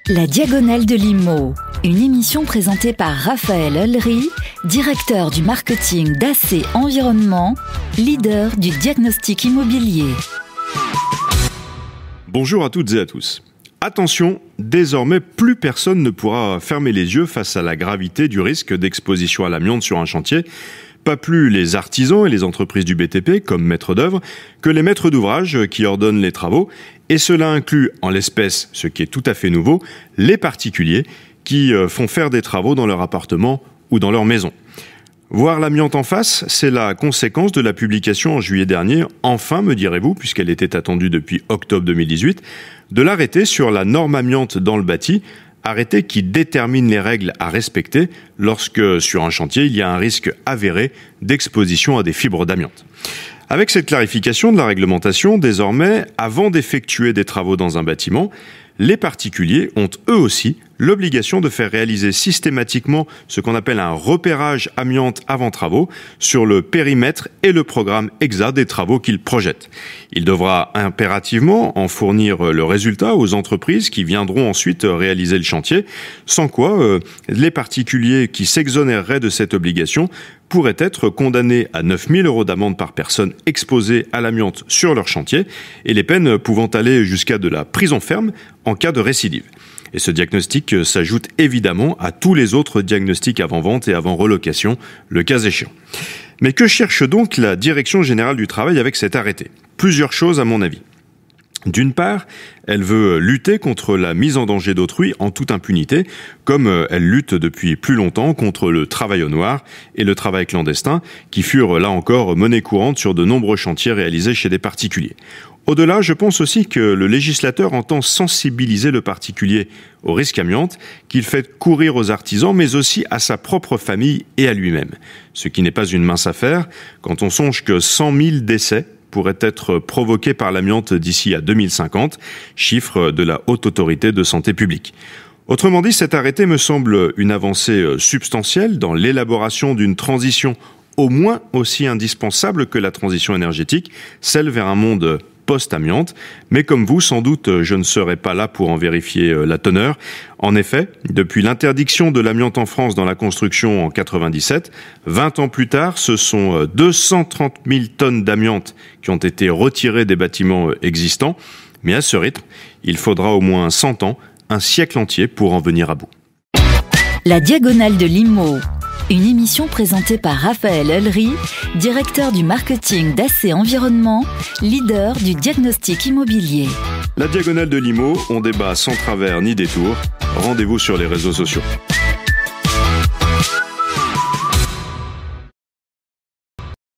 La Diagonale de l'Immo, une émission présentée par Raphaël Olry, directeur du marketing d'AC Environnement, leader du diagnostic immobilier. Bonjour à toutes et à tous. Attention, désormais plus personne ne pourra fermer les yeux face à la gravité du risque d'exposition à l'amiante sur un chantier. Pas plus les artisans et les entreprises du BTP comme maîtres d'œuvre que les maîtres d'ouvrage qui ordonnent les travaux. Et cela inclut, en l'espèce, ce qui est tout à fait nouveau, les particuliers qui font faire des travaux dans leur appartement ou dans leur maison. Voir l'amiante en face, c'est la conséquence de la publication en juillet dernier, enfin me direz-vous, puisqu'elle était attendue depuis octobre 2018, de l'arrêté sur la norme amiante dans le bâti, arrêté qui détermine les règles à respecter lorsque, sur un chantier, il y a un risque avéré d'exposition à des fibres d'amiante. Avec cette clarification de la réglementation, désormais, avant d'effectuer des travaux dans un bâtiment, les particuliers ont eux aussi l'obligation de faire réaliser systématiquement ce qu'on appelle un repérage amiante avant travaux sur le périmètre et le programme exact des travaux qu'ils projettent. Il devra impérativement en fournir le résultat aux entreprises qui viendront ensuite réaliser le chantier, sans quoi les particuliers qui s'exonéreraient de cette obligation pourraient être condamnés à 9 000 € d'amende par personne exposée à l'amiante sur leur chantier, et les peines pouvant aller jusqu'à de la prison ferme en cas de récidive. Et ce diagnostic s'ajoute évidemment à tous les autres diagnostics avant-vente et avant relocation, le cas échéant. Mais que cherche donc la Direction générale du travail avec cet arrêté ? Plusieurs choses à mon avis. D'une part, elle veut lutter contre la mise en danger d'autrui en toute impunité, comme elle lutte depuis plus longtemps contre le travail au noir et le travail clandestin, qui furent là encore monnaie courante sur de nombreux chantiers réalisés chez des particuliers. Au-delà, je pense aussi que le législateur entend sensibiliser le particulier au risque amiante qu'il fait courir aux artisans, mais aussi à sa propre famille et à lui-même. Ce qui n'est pas une mince affaire quand on songe que 100 000 décès pourraient être provoqués par l'amiante d'ici à 2050, chiffre de la Haute Autorité de Santé publique. Autrement dit, cet arrêté me semble une avancée substantielle dans l'élaboration d'une transition au moins aussi indispensable que la transition énergétique, celle vers un monde post-amiante, mais comme vous, sans doute, je ne serai pas là pour en vérifier la teneur. En effet, depuis l'interdiction de l'amiante en France dans la construction en 97, 20 ans plus tard, ce sont 230 000 tonnes d'amiante qui ont été retirées des bâtiments existants. Mais à ce rythme, il faudra au moins 100 ans, un siècle entier pour en venir à bout. La Diagonale de l'Immo, une émission présentée par Raphaël Olry, directeur du marketing d'AC Environnement, leader du diagnostic immobilier. La Diagonale de l'Immo, on débat sans travers ni détour. Rendez-vous sur les réseaux sociaux.